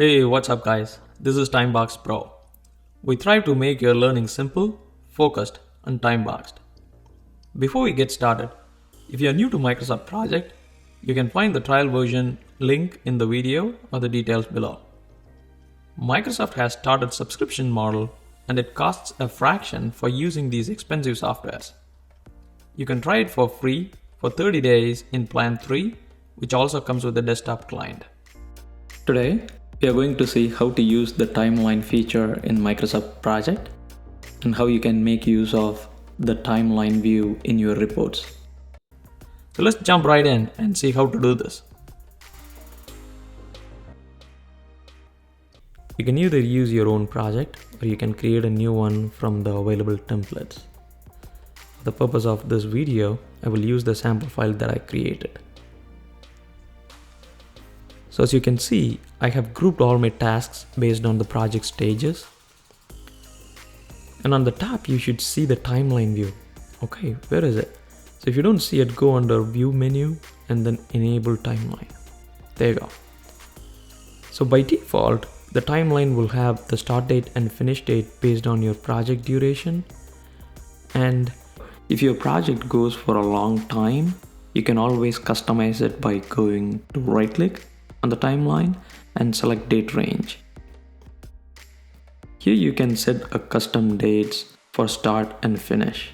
Hey, what's up, guys? This is Timebox Pro. We try to make your learning simple, focused, and time boxed. Before we get started, if you are new to Microsoft Project, you can find the trial version link in the video or the details below. Microsoft has started subscription model and it costs a fraction for using these expensive softwares. You can try it for free for 30 days in Plan 3, which also comes with a desktop client. Today, we are going to see how to use the timeline feature in Microsoft Project and how you can make use of the timeline view in your reports. So let's jump right in and see how to do this. You can either use your own project or you can create a new one from the available templates. For the purpose of this video, I will use the sample file that I created. So as you can see, I have grouped all my tasks based on the project stages. And on the top, you should see the timeline view. Okay, where is it? So if you don't see it, go under View menu and then Enable Timeline. There you go. So by default, the timeline will have the start date and finish date based on your project duration. And if your project goes for a long time, you can always customize it by going to right click on the timeline and select date range. Here you can set a custom dates for start and finish.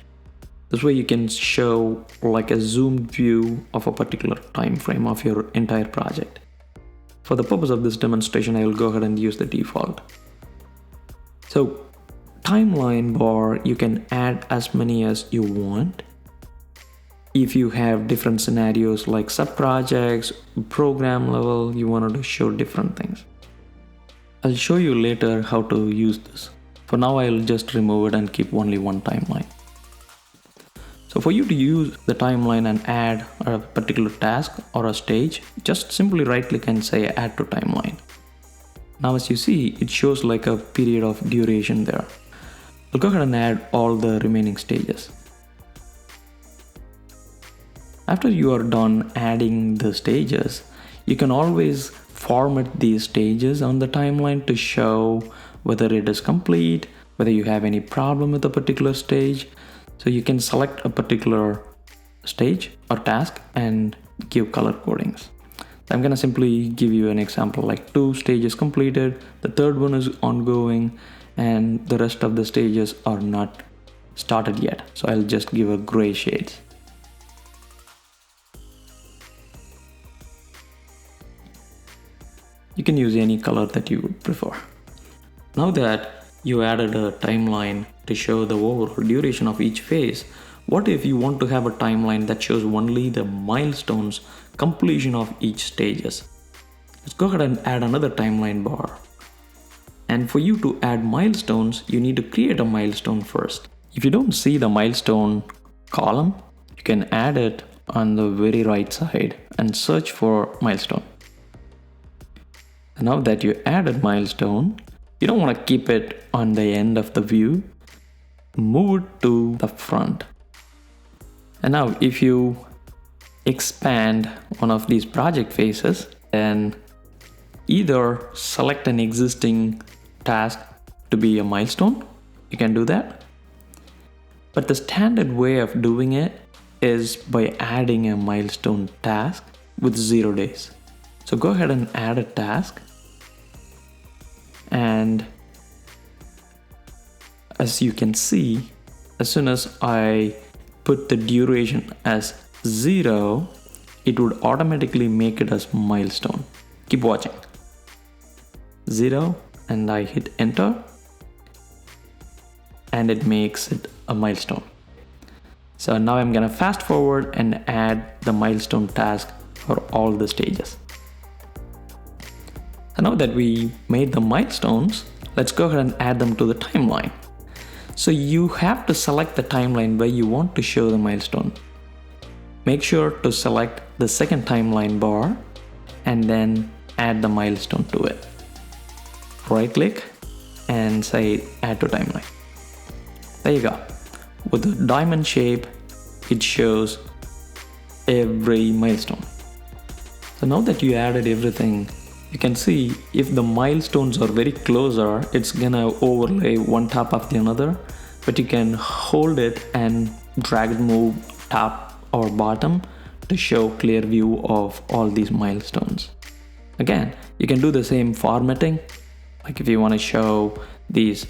This way you can show like a zoomed view of a particular time frame of your entire project. For the purpose of this demonstration, I will go ahead and use the default. So timeline bar, you can add as many as you want. If you have different scenarios like sub-projects, program level, you wanted to show different things. I'll show you later how to use this. For now, I'll just remove it and keep only one timeline. So for you to use the timeline and add a particular task or a stage, just simply right click and say add to timeline. Now as you see, it shows like a period of duration there. I'll go ahead and add all the remaining stages. After you are done adding the stages, you can always format these stages on the timeline to show whether it is complete, whether you have any problem with a particular stage. So you can select a particular stage or task and give color codings. I'm gonna simply give you an example like 2 stages completed, the third one is ongoing, and the rest of the stages are not started yet. So I'll just give a gray shades. You can use any color that you would prefer. Now that you added a timeline to show the overall duration of each phase, what if you want to have a timeline that shows only the milestones completion of each stages? Let's go ahead and add another timeline bar. And for you to add milestones, you need to create a milestone first. If you don't see the milestone column, you can add it on the very right side and search for milestone. And now that you added milestone, you don't want to keep it on the end of the view. Move it to the front. And now if you expand one of these project phases, then either select an existing task to be a milestone, you can do that. But the standard way of doing it is by adding a milestone task with 0 days. So go ahead and add a task. And as you can see, as soon as I put the duration as 0, it would automatically make it as milestone. Keep watching. 0 and I hit enter and it makes it a milestone. So now I'm gonna fast forward and add the milestone task for all the stages. So now that we made the milestones, let's go ahead and add them to the timeline. So you have to select the timeline where you want to show the milestone. Make sure to select the second timeline bar and then add the milestone to it. Right click and say add to timeline. There you go. With the diamond shape, it shows every milestone. So now that you added everything, You can see if the milestones are very closer, it's gonna overlay one top of the another, but you can hold it and drag and move top or bottom to show clear view of all these milestones. Again, you can do the same formatting. Like if you want to show these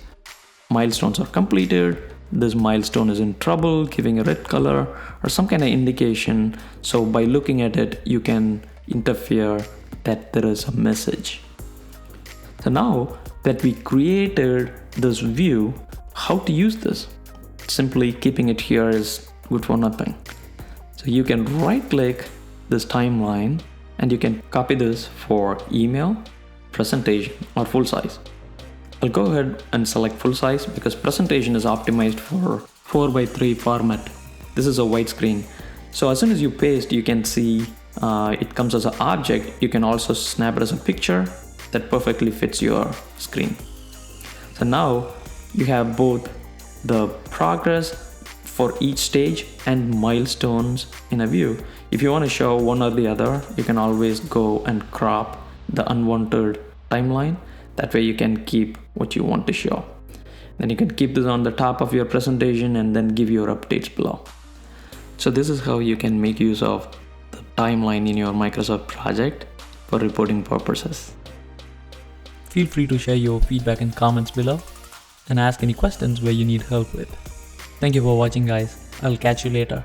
milestones are completed, this milestone is in trouble, giving a red color or some kind of indication. So by looking at it, you can interfere that there is a message. So now that we created this view, how to use this? Simply keeping it here is good for nothing. So you can right click this timeline and you can copy this for email, presentation or full size. I'll go ahead and select full size because presentation is optimized for 4:3 format. This is a widescreen. So as soon as you paste, you can see it comes as an object. You can also snap it as a picture that perfectly fits your screen. So now you have both the progress for each stage and milestones in a view. If you want to show one or the other, you can always go and crop the unwanted timeline. That way you can keep what you want to show. Then you can keep this on the top of your presentation and then give your updates below. So this is how you can make use of the timeline in your Microsoft project for reporting purposes. Feel free to share your feedback and comments below and ask any questions where you need help with. Thank you for watching, guys. I'll catch you later.